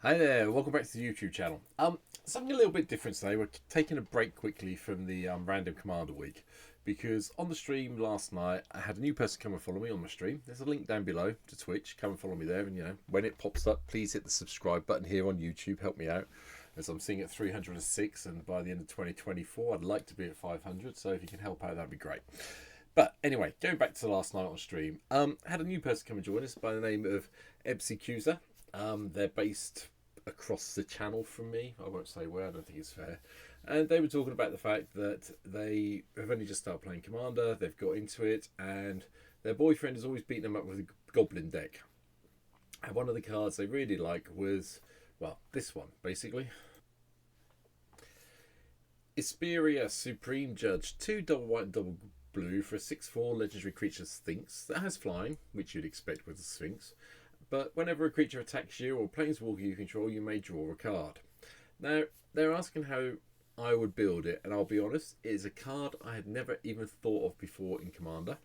Hi there, welcome back to the YouTube channel. Something a little bit different today. We're taking a break quickly from the random commander week because on the stream last night I had a new person come and follow me on my stream. There's a link down below to Twitch. Come and follow me there, and when it pops up, please hit the subscribe button here on YouTube. Help me out as I'm seeing at 306, and by the end of 2024 I'd like to be at 500. So if you can help out, that'd be great. But anyway, going back to last night on stream, had a new person come and join us by the name of Epzicuza. They're based across the channel from me. I won't say where, I don't think it's fair. And they were talking about the fact that they have only just started playing Commander, they've got into it, and their boyfriend has always beaten them up with a Goblin deck. And one of the cards they really like was, well, this one, basically. Isperia, Supreme Judge, 2 double white and double blue for a 6/4 legendary creature Sphinx that has flying, which you'd expect with the Sphinx. But whenever a creature attacks you or planeswalker you control, you may draw a card. Now, they're asking how I would build it, and I'll be honest, it is a card I had never even thought of before in Commander.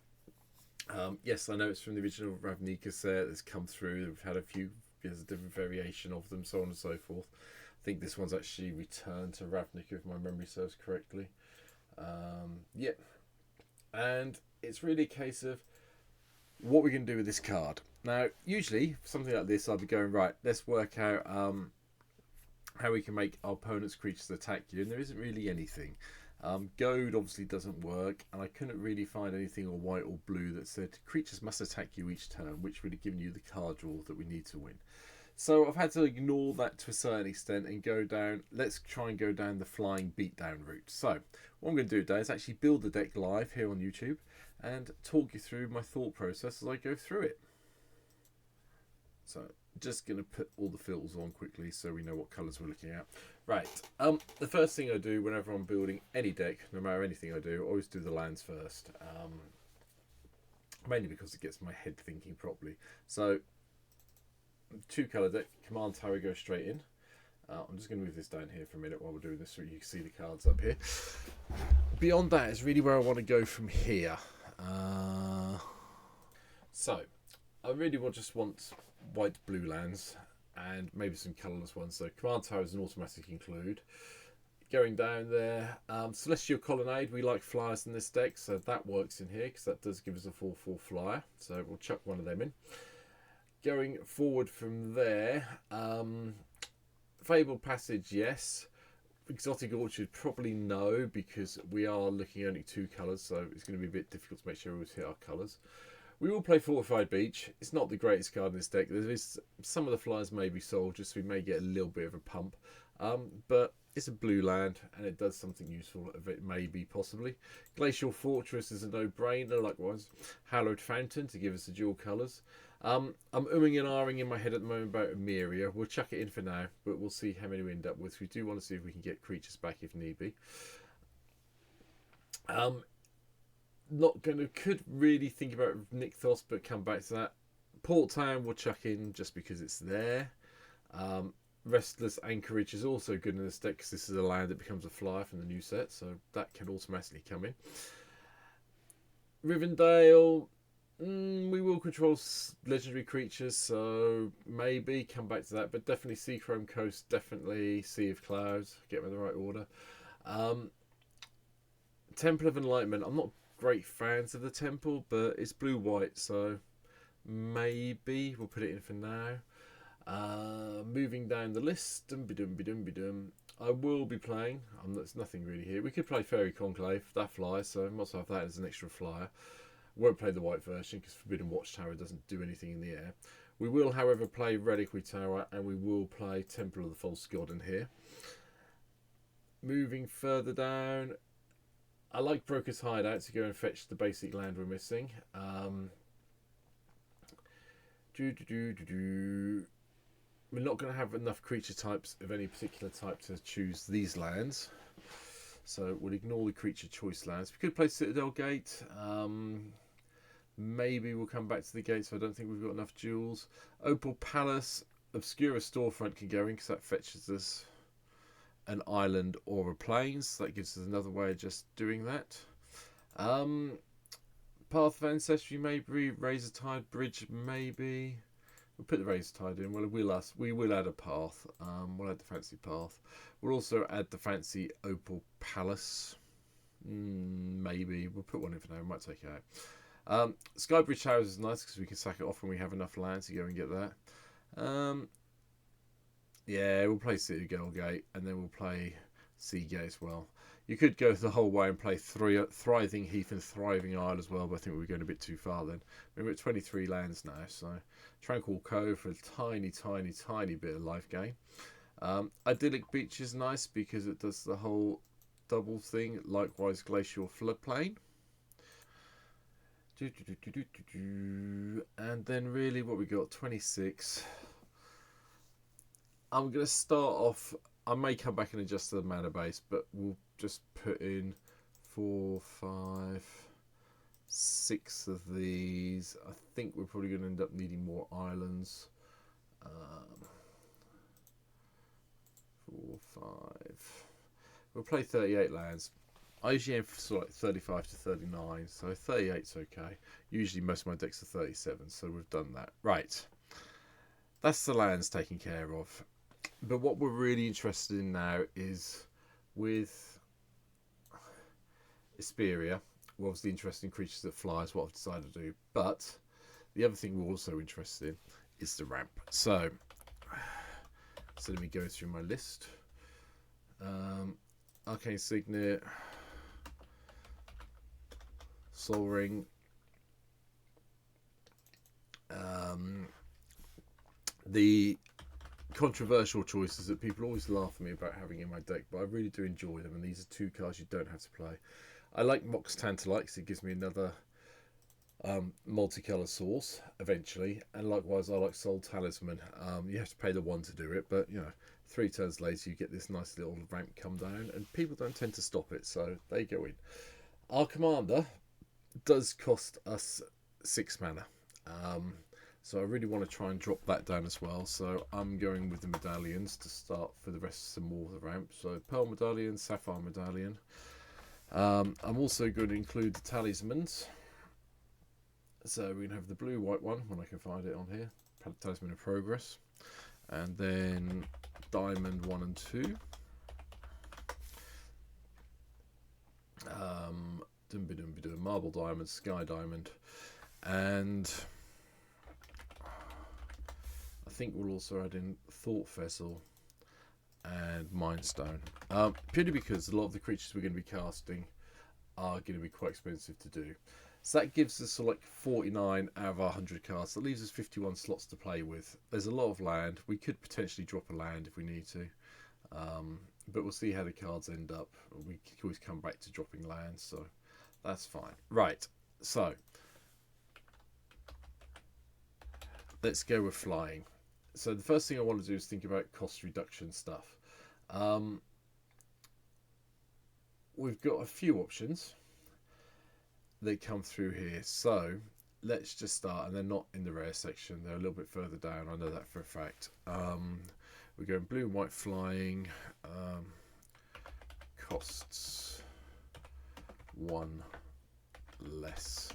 Yes, I know it's from the original Ravnica set that's come through. We've had a few, there's a different variation of them, so on and so forth. I think this one's actually returned to Ravnica, if my memory serves correctly. Yeah. And it's really a case of what we're going to do with this card. Now, usually, something like this, I'll be going, right, let's work out how we can make our opponent's creatures attack you, and there isn't really anything. Goad obviously doesn't work, and I couldn't really find anything on white or blue that said creatures must attack you each turn, which would have given you the card draw that we need to win. So I've had to ignore that to a certain extent and go down, let's try and go down the flying beatdown route. So what I'm going to do today is actually build the deck live here on YouTube and talk you through my thought process as I go through it. So just going to put all the filters on quickly so we know what colours we're looking at. Right, the first thing I do whenever I'm building any deck, no matter anything I do, I always do the lands first. Mainly because it gets my head thinking properly. So, 2-colour deck, Command Tower goes straight in. I'm just going to move this down here for a minute while we're doing this so you can see the cards up here. Beyond that is really where I want to go from here. So, I really just want white blue lands and maybe some colourless ones. So Command Tower is an automatic include. Going down there, Celestial Colonnade, we like flyers in this deck, so that works in here because that does give us a 4/4 flyer. So we'll chuck one of them in. Going forward from there, Fabled Passage, yes. Exotic Orchard, probably no, because we are looking only 2 colours, so it's going to be a bit difficult to make sure we always hit our colours. We will play Fortified Beach. It's not the greatest card in this deck. There is some of the flyers may be sold, just so we may get a little bit of a pump. But it's a blue land, and it does something useful of it, maybe, possibly. Glacial Fortress is a no-brainer, likewise. Hallowed Fountain to give us the dual colours. I'm umming and ahhing in my head at the moment about Isperia. We'll chuck it in for now, but we'll see how many we end up with. We do want to see if we can get creatures back if need be. Not gonna, could really think about Nykthos, but come back to that. Port Town we'll chuck in just because it's there. Restless Anchorage is also good in this deck because this is a land that becomes a flyer from the new set, so that can automatically come in. Rivendell, we will control legendary creatures, so maybe come back to that, but definitely Seachrome Coast, definitely Sea of Clouds, get them in the right order. Temple of Enlightenment, I'm not great fans of the temple, but it's blue-white, so maybe we'll put it in for now. Moving down the list, I will be playing, there's nothing really here. We could play Fairy Conclave, that flies, so I might have that as an extra flyer. Won't play the white version because Forbidden Watchtower doesn't do anything in the air. We will, however, play Reliquary Tower, and we will play Temple of the False God in here. Moving further down, I like Broker's Hideout to go and fetch the basic land we're missing. We're not going to have enough creature types of any particular type to choose these lands, so we'll ignore the creature choice lands. We could play Citadel Gate. Maybe we'll come back to the gates. So I don't think we've got enough jewels. Opal Palace, Obscura Storefront can go in because that fetches us an island or a plains. So that gives us another way of just doing that. Path of Ancestry, maybe. Razor Tide Bridge, maybe. We'll put the razor tide in. We will add a path. We'll add the fancy path. We'll also add the fancy opal palace. Maybe we'll put one in for now. We might take it out. Skybridge Towers is nice because we can sack it off when we have enough land to go and get that. Yeah, we'll play City Girl Gate and then we'll play Seagate as well. You could go the whole way and play Thriving Heath and Thriving Isle as well, but I think we're going a bit too far then. We're at 23 lands now, so Tranquil Cove for a tiny, tiny, tiny bit of life gain. Idyllic Beach is nice because it does the whole double thing. Likewise, Glacial Floodplain. And then really what we got, 26. I'm going to start off, I may come back and adjust the mana base, but we'll just put in 4, 5, 6 of these. I think we're probably going to end up needing more islands. 4, 5. We'll play 38 lands. I usually aim for sort of like 35 to 39, so 38's okay. Usually most of my decks are 37, so we've done that. Right. That's the lands taken care of. But what we're really interested in now is with Isperia, we're obviously interested in creatures that fly, is what I've decided to do. But the other thing we're also interested in is the ramp. So let me go through my list. Arcane Signet, Sol Ring, the controversial choices that people always laugh at me about having in my deck, but I really do enjoy them, and these are 2 cards you don't have to play. I like Mox Tantalite because it gives me another multicolour source eventually, and likewise I like Soul Talisman. You have to pay the 1 to do it, but you know, 3 turns later you get this nice little ramp come down, and people don't tend to stop it, so they go in. Our commander does cost us 6 mana. So I really want to try and drop that down as well. So I'm going with the medallions to start for the rest of some more of the ramp. So Pearl Medallion, Sapphire Medallion. I'm also going to include the talismans. So we're going to have the blue-white one, when I can find it on here. Talisman of Progress. And then Diamond 1 and 2. Marble Diamond, Sky Diamond. And I think we'll also add in Thought Vessel and Mind Stone. Purely because a lot of the creatures we're going to be casting are going to be quite expensive to do. So that gives us like 49 out of our 100 cards. That leaves us 51 slots to play with. There's a lot of land. We could potentially drop a land if we need to. But we'll see how the cards end up. We can always come back to dropping lands, so that's fine. Right, so let's go with flying. So the first thing I want to do is think about cost reduction stuff. We've got a few options that come through here. So let's just start, and they're not in the rare section. They're a little bit further down. I know that for a fact. We're going blue and white flying. Costs 1 less.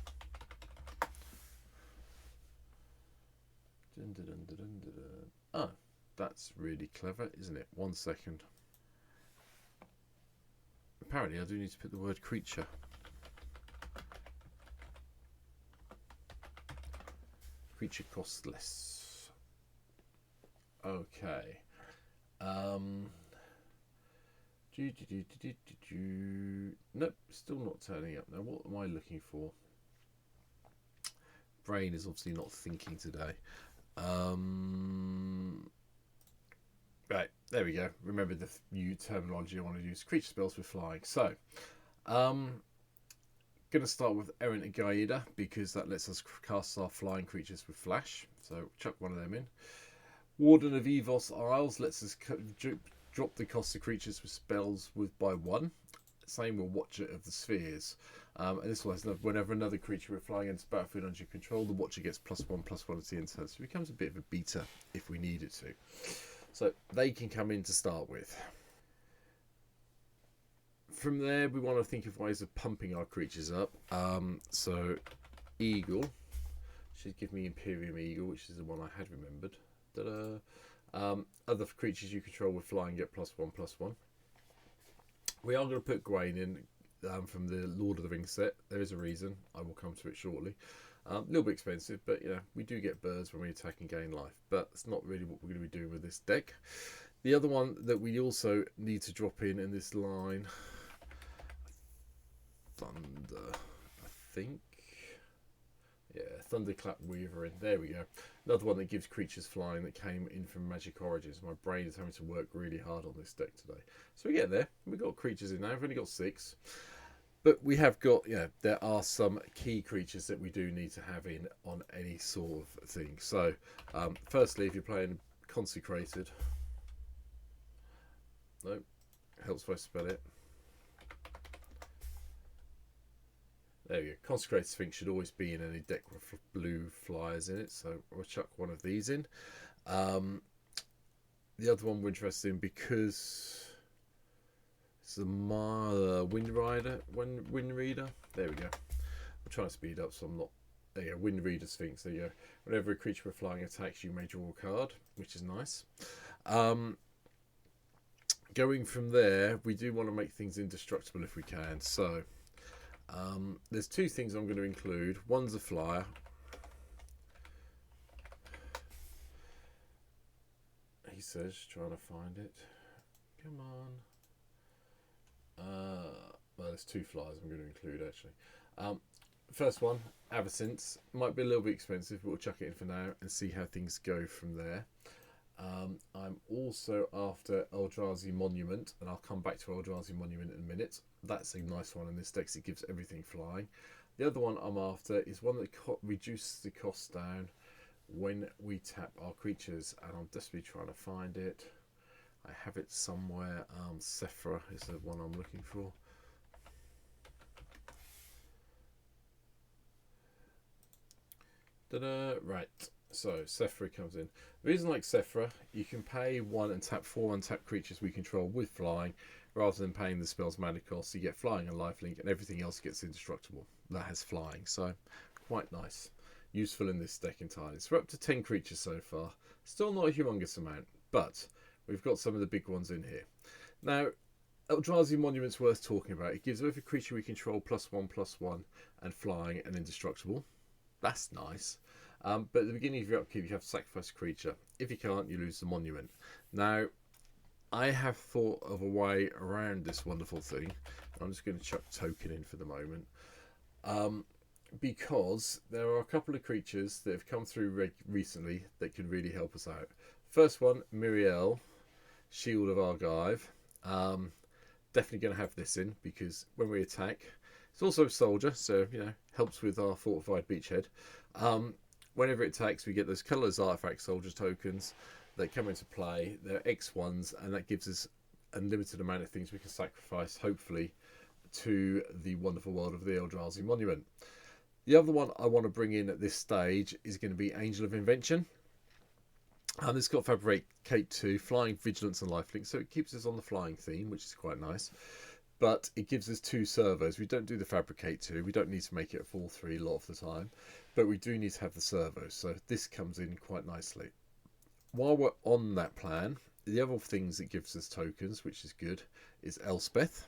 Oh, that's really clever, isn't it? 1 second. Apparently I do need to put the word creature. Creature costs less. Okay. Nope, still not turning up. Now what am I looking for? Brain is obviously not thinking today. Right, there we go. Remember the new terminology I want to use. Creature spells with flying. So, going to start with Errant Gaida because that lets us cast our flying creatures with flash. So, chuck one of them in. Warden of Evos Isles lets us drop the cost of creatures with spells by 1. Same with Watcher of the Spheres. And this one has whenever another creature with flying enters battlefield under your control, the Watcher gets +1/+1 at the end. So it becomes a bit of a beta if we need it to. So they can come in to start with. From there, we want to think of ways of pumping our creatures up. So Eagle She's given me Imperium Eagle, which is the one I had remembered. Other creatures you control with flying get +1/+1. We are going to put Grain in from the Lord of the Rings set. There is a reason. I will come to it shortly. A little bit expensive, but we do get birds when we attack and gain life. But it's not really what we're going to be doing with this deck. The other one that we also need to drop in this line, Thunder, I think. Yeah, Thunderclap Weaver in. There we go. Another one that gives creatures flying that came in from Magic Origins. My brain is having to work really hard on this deck today. So we get there. We've got creatures in now. We've only got 6. But we have got, there are some key creatures that we do need to have in on any sort of thing. So, firstly, if you're playing Consecrated, no, helps if I spell it. There we go. Consecrated Sphinx should always be in any deck with blue flyers in it, so I'll chuck one of these in. The other one we're interested in because it's the Wind Reader. There we go. I'm trying to speed up so I'm not. There you go. Wind Reader Sphinx. There you go. Whenever a creature with flying attacks, you may draw a card, which is nice. Going from there, we do want to make things indestructible if we can. So there's 2 things I'm going to include. One's a flyer. He says, trying to find it. Come on. Well, there's 2 flyers I'm going to include actually. First one, Avacynth. Might be a little bit expensive, but we'll chuck it in for now and see how things go from there. I'm also after Eldrazi Monument, and I'll come back to Eldrazi Monument in a minute. That's a nice one in this deck, it gives everything flying. The other one I'm after is one that reduces the cost down when we tap our creatures, and I'm desperately trying to find it. I have it somewhere. Sephra is the one I'm looking for. Right, so Sephra comes in. The reason like Sephra, you can pay 1 and tap 4 untapped creatures we control with flying, rather than paying the spell's mana cost. You get flying and lifelink, and everything else gets indestructible. That has flying, so quite nice. Useful in this deck entirely. So we're up to 10 creatures so far. Still not a humongous amount, but we've got some of the big ones in here. Now, Eldrazi Monument's worth talking about. It gives every creature we control +1/+1 and flying and indestructible. That's nice. But at the beginning of your upkeep, you have to sacrifice a creature. If you can't, you lose the monument. Now, I have thought of a way around this wonderful thing. I'm just going to chuck token in for the moment. Because there are a couple of creatures that have come through recently that can really help us out. First one, Miriel, Shield of Argive. Definitely going to have this in because when we attack, it's also a soldier, so helps with our fortified beachhead. Whenever it attacks, we get those colours artifact soldier tokens that come into play. They're X1s, and that gives us a limited amount of things we can sacrifice, hopefully, to the wonderful world of the Eldrazi Monument. The other one I want to bring in at this stage is going to be Angel of Invention. It's got Fabricate 2, Flying, Vigilance and Lifelink, so it keeps us on the flying theme, which is quite nice. But it gives us 2 servos. We don't do the Fabricate 2. We don't need to make it a full 3 a lot of the time. But we do need to have the servos. So this comes in quite nicely. While we're on that plan, the other things that gives us tokens, which is good, is Elspeth.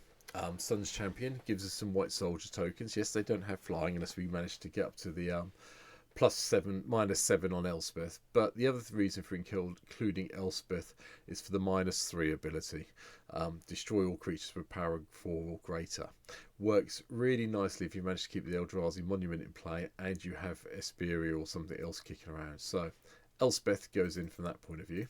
Sun's Champion gives us some white soldier tokens. Yes, they don't have flying unless we manage to get up to the -7 on Elspeth. But the other reason for including Elspeth is for the -3 ability. Destroy all creatures with power 4 or greater. Works really nicely if you manage to keep the Eldrazi Monument in play and you have Isperia or something else kicking around. So Elspeth goes in from that point of view.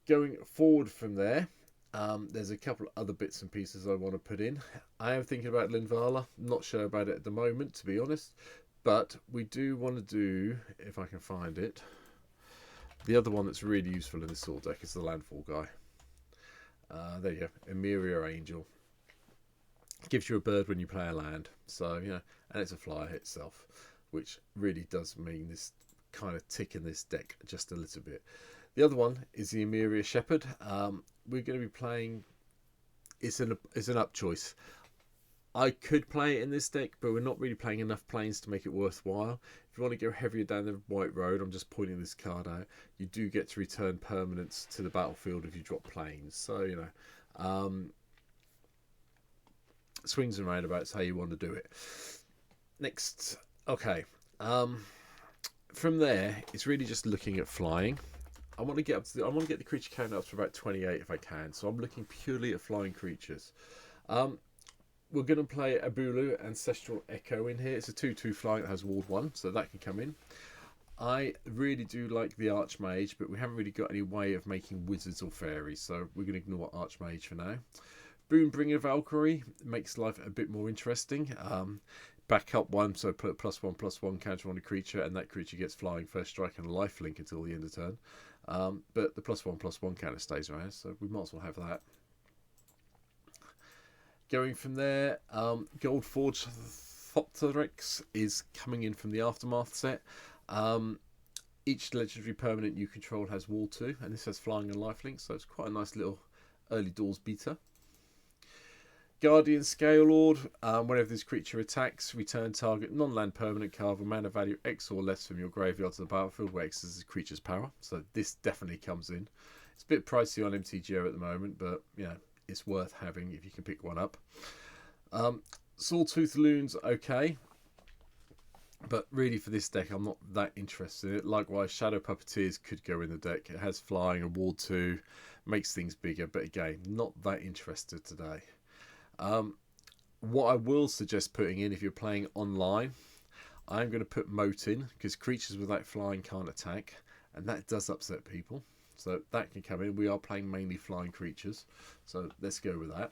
Going forward from there, there's a couple other bits and pieces I want to put in. I am thinking about Linvala. Not sure about it at the moment, to be honest. But we do want to do, if I can find it, the other one that's really useful in this sort of deck is the landfall guy. There you go, Emeria Angel. Gives you a bird when you play a land. So, and it's a flyer itself, which really does mean this kind of tick in this deck just a little bit. The other one is the Emeria Shepherd. We're going to be playing, it's an up choice. I could play it in this deck, but we're not really playing enough planes to make it worthwhile. If you want to go heavier down the white road, I'm just pointing this card out, you do get to return permanents to the battlefield if you drop planes. So, you know, swings and roundabouts, how you want to do it. Next, okay. From there, it's really just looking at flying. I want to get up to I want to get the creature count up to about 28 if I can. So I'm looking purely at flying creatures. We're going to play Abulu Ancestral Echo in here. It's a 2/2 flying that has ward 1, so that can come in. I really do like the Archmage, but we haven't really got any way of making wizards or fairies, so we're going to ignore Archmage for now. Boonbringer Valkyrie makes life a bit more interesting. Back up 1, so put +1/+1 counter on a creature, and that creature gets flying, first strike, and a lifelink until the end of turn. But the +1/+1 counter stays around, so we might as well have that. Going from there, Goldforge Thopteryx is coming in from the Aftermath set. Each legendary permanent you control has wall 2, and this has flying and lifelink, so it's quite a nice little early doors beta. Guardian Scalelord, whenever this creature attacks, return target non-land permanent card with mana value X or less from your graveyard to the battlefield, where X is the creature's power, so this definitely comes in. It's a bit pricey on MTGO at the moment, but you know, it's worth having if you can pick one up. Sawtooth Loon's okay, but really for this deck I'm not that interested in it. Likewise, Shadow Puppeteers could go in the deck. It has flying, a ward 2, makes things bigger, but again, not that interested today. What I will suggest putting in if you're playing online, I'm going to put Moat in, because creatures without flying can't attack, and that does upset people. So that can come in. We are playing mainly flying creatures, so let's go with that.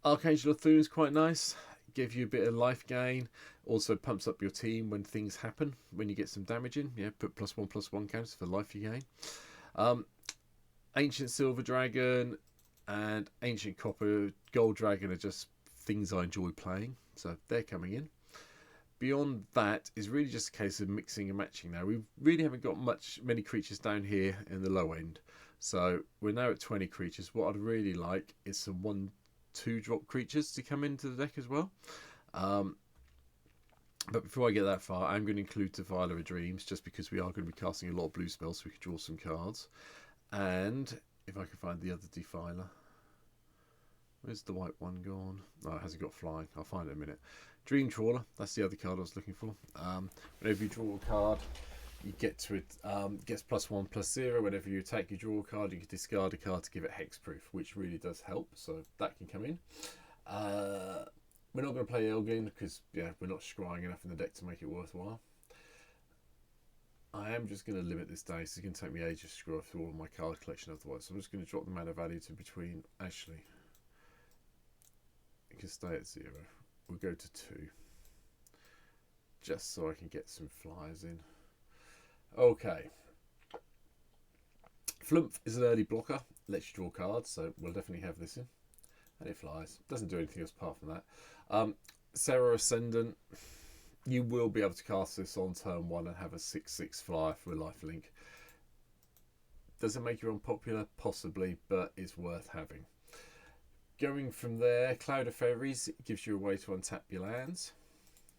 Archangel Thune is quite nice. Give you a bit of life gain. Also pumps up your team when things happen. When you get some damage in, yeah, put +1/+1 counters for life you gain. Ancient Silver Dragon and Ancient Copper Gold Dragon are just things I enjoy playing, so they're coming in. Beyond that is really just a case of mixing and matching now. We really haven't got many creatures down here in the low end, so we're now at 20 creatures. What I'd really like is some 1/2 drop creatures to come into the deck as well. But before I get that far, I'm going to include Defiler of Dreams, just because we are going to be casting a lot of blue spells, so we can draw some cards. And if I can find the other Defiler. Where's the white one gone? Oh, it hasn't got flying. I'll find it in a minute. Dream Trawler, that's the other card I was looking for. Whenever you draw a card, you get to it, gets +1/+0. Whenever you attack, you draw a card, you can discard a card to give it hexproof, which really does help, so that can come in. We're not going to play Elgin because yeah, we're not scrying enough in the deck to make it worthwhile. I am just going to limit this down, so it's going to take me ages to scroll through all of my card collection otherwise. So I'm just going to drop the mana value to between, actually, it can stay at 0. We'll go to 2, just so I can get some flyers in. Okay. Flumph is an early blocker, lets you draw cards, so we'll definitely have this in. And it flies. Doesn't do anything else apart from that. Serra Ascendant, you will be able to cast this on turn 1 and have a 6/6 flyer for a lifelink. Does it make you unpopular? Possibly, but it's worth having. Going from there, Cloud of Fairies gives you a way to untap your lands.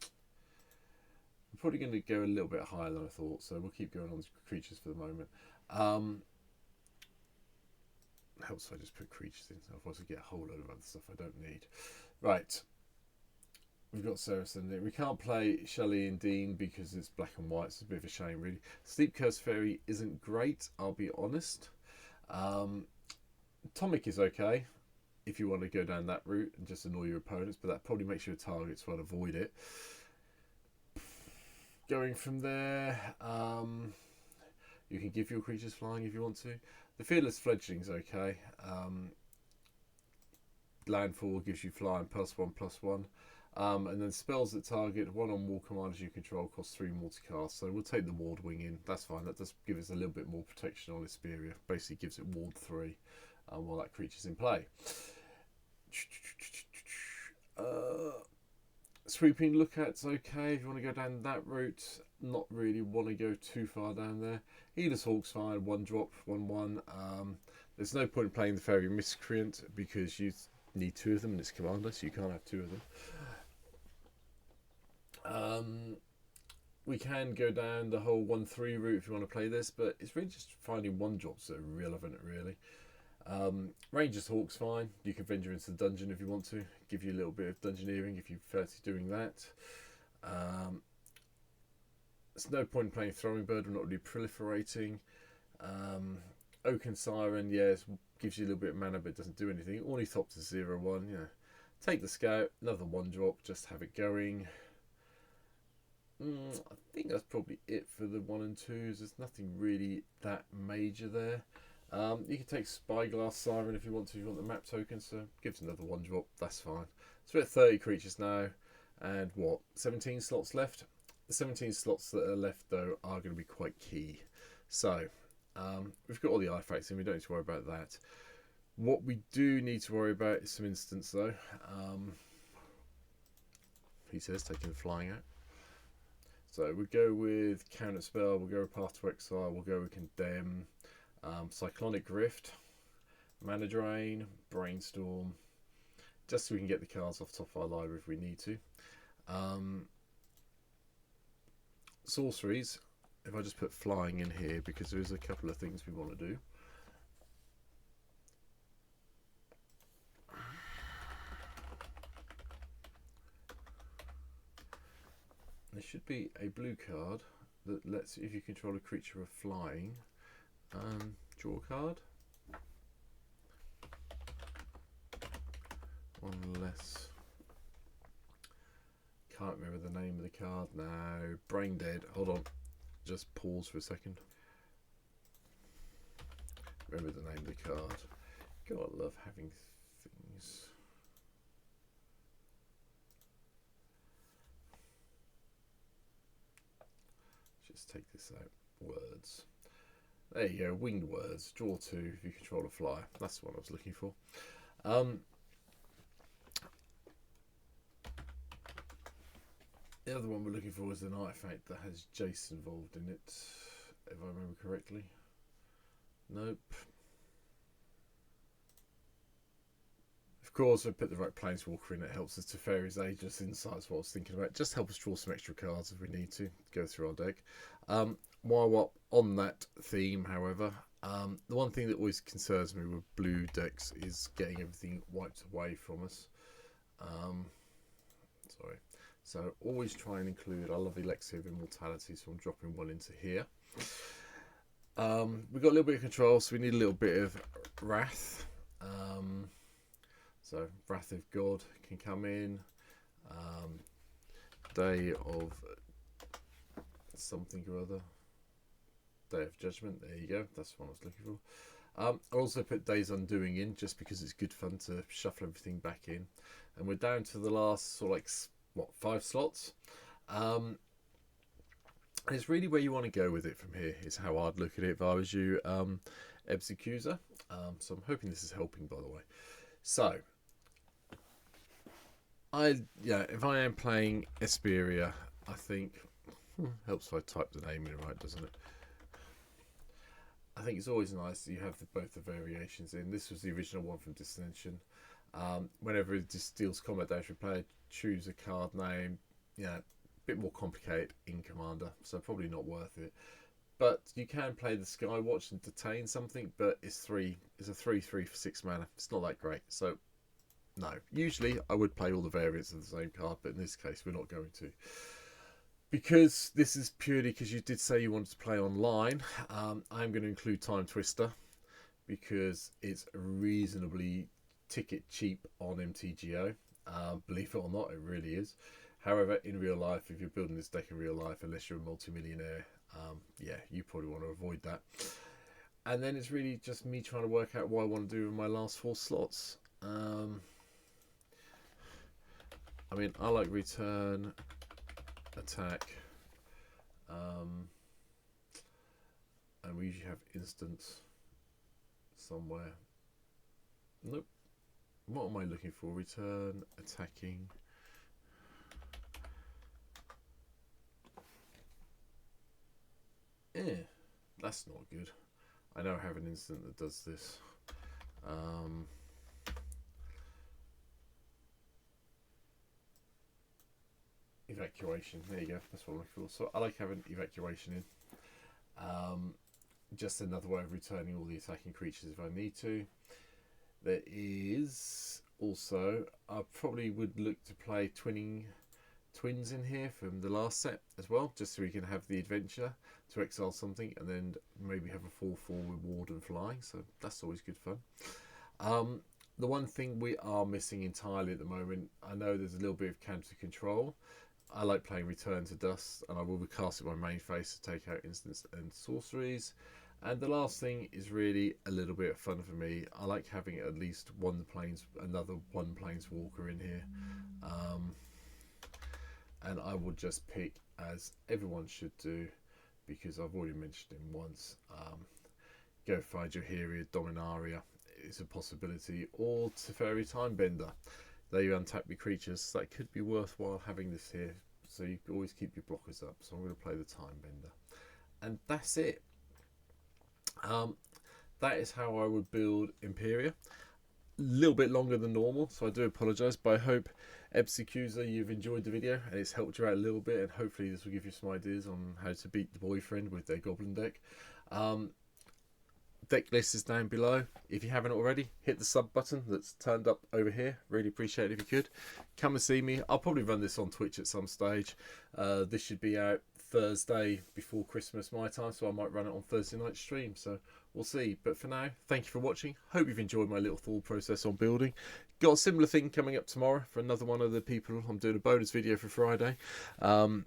I'm probably going to go a little bit higher than I thought, so we'll keep going on to creatures for the moment. Helps if I just put creatures in, otherwise I get a whole load of other stuff I don't need. Right, we've got Saracen. We can't play Shelley and Dean because it's black and white. It's a bit of a shame, really. Sleep Curse Fairy isn't great, I'll be honest. Atomic is okay if you want to go down that route and just annoy your opponents, but that probably makes you a target, so I'd avoid it. Going from there, you can give your creatures flying if you want to. The Fearless Fledgling's okay. Landfall gives you flying +1/+1. And then spells that target 1 on war commanders you control cost 3 more to cast. So we'll take the Ward Wing in. That's fine. That does give us a little bit more protection on Isperia. Basically gives it Ward 3 while that creature's in play. Sweeping Lookout's okay if you want to go down that route. Not really want to go too far down there. Healer's Hawk's fine. 1 drop, 1/1. There's no point in playing the Fairy Miscreant because you need 2 of them, and it's commander, so you can't have 2 of them. We can go down the whole 1-3 route if you want to play this, but it's really just finding 1-drops that are relevant, really. Ranger's Hawk's fine. You can venture into the dungeon if you want to. Give you a little bit of dungeoneering if you fancy doing that. There's no point in playing Throwing Bird. We're not really proliferating. Oaken Siren, yes, gives you a little bit of mana, but it doesn't do anything. Ornithopter 0-1, yeah. Take the Scout, another 1-drop, just have it going. I think that's probably it for the 1 and 2s. There's nothing really that major there. You can take Spyglass Siren if you want to. If you want the map token, so gives another 1-drop. That's fine. So we're at 30 creatures now, and what? 17 slots left. The 17 slots that are left though are going to be quite key. So we've got all the artifacts in. We don't need to worry about that. What we do need to worry about is some instants though. He says taking the flying out. So we go with Counter Spell, we'll go with Path to Exile, we'll go with Condemn, Cyclonic Rift, Mana Drain, Brainstorm, just so we can get the cards off top of our library if we need to. Sorceries, if I just put Flying in here, because there's a couple of things we want to do. There should be a blue card that lets, if you control a creature of flying, draw a card. One less. Can't remember the name of the card now. Brain dead. Hold on. Just pause for a second. Remember the name of the card. God, I love having things. Just take this out. Words. There you go. Winged Words. Draw 2 if you control a flyer. That's what I was looking for. The other one we're looking for is an artifact that has Jace involved in it, if I remember correctly. Nope. Of course, I put the right Planeswalker in, it helps us. Teferi's Ageless Insights, what I was thinking about. Just help us draw some extra cards if we need to, go through our deck. While we're on that theme, however, the one thing that always concerns me with blue decks is getting everything wiped away from us. Sorry. So always try and include, I love Elixir of Immortality, so I'm dropping 1 into here. We've got a little bit of control, so we need a little bit of Wrath. So Wrath of God can come in. Day of something or other. Day of Judgment, there you go, that's what I was looking for. I also put Day's Undoing in, just because it's good fun to shuffle everything back in. And we're down to the last sort of like, what, 5 slots. It's really where you want to go with it from here, is how I'd look at it if I was you, Epzicuza. So I'm hoping this is helping, by the way. So if I am playing Isperia, I think helps if I type the name in right, doesn't it? I think it's always nice that you have both the variations in. This was the original one from Dissension. Whenever it deals combat damage for player, choose a card name. A bit more complicated in Commander, so probably not worth it. But you can play the Skywatch and detain something, but it's a 3/3 for 6 mana. It's not that great, so no. Usually I would play all the variants of the same card, but in this case we're not going to. Because this is purely because you did say you wanted to play online, I'm going to include Timetwister, because it's reasonably ticket cheap on MTGO. Believe it or not, it really is. However, in real life, if you're building this deck in real life, unless you're a multi-millionaire, you probably want to avoid that. And then it's really just me trying to work out what I want to do with my last 4 slots. I mean, I like return, attack, and we usually have instants somewhere. Nope. What am I looking for? Return, attacking. That's not good. I now have an instant that does this. evacuation. There you go. That's what I'm looking for. So I like having evacuation in. Just another way of returning all the attacking creatures if I need to. There is also, I probably would look to play twins in here from the last set as well, just so we can have the adventure to exile something and then maybe have a 4/4 reward and flying. So that's always good fun. The one thing we are missing entirely at the moment, I know there's a little bit of counter control. I like playing Return to Dust, and I will be casting my main phase to take out instants and sorceries. And the last thing is really a little bit of fun for me. I like having at least another one planeswalker in here. And I will just pick, as everyone should do, because I've already mentioned him once, go find your Heria Dominaria is a possibility, or Teferi Timebender. They untap your creatures, so that could be worthwhile having this here, so you can always keep your blockers up. So I'm going to play the Timebender, and that's it. That is how I would build Isperia. A little bit longer than normal, so I do apologise, but I hope, Epzicuza, you've enjoyed the video and it's helped you out a little bit, and hopefully this will give you some ideas on how to beat the boyfriend with their goblin deck. Deck list is down below. If you haven't already, hit the sub button that's turned up over here. Really appreciate it if you could. Come and see me. I'll probably run this on Twitch at some stage. This should be out Thursday before Christmas my time, so I might run it on Thursday night stream. So we'll see. But for now, thank you for watching. Hope you've enjoyed my little thought process on building. Got a similar thing coming up tomorrow for another one of the people. I'm doing a bonus video for Friday. One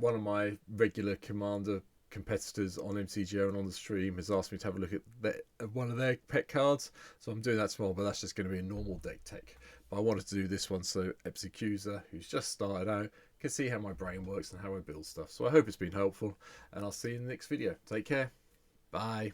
of my regular Commander competitors on mtgo and on the stream has asked me to have a look at one of their pet cards, so I'm doing that tomorrow, but that's just going to be a normal deck tech. But I wanted to do this one so Epzicuza, who's just started out, can see how my brain works and how I build stuff. So I hope it's been helpful, and I'll see you in the next video. Take care. Bye.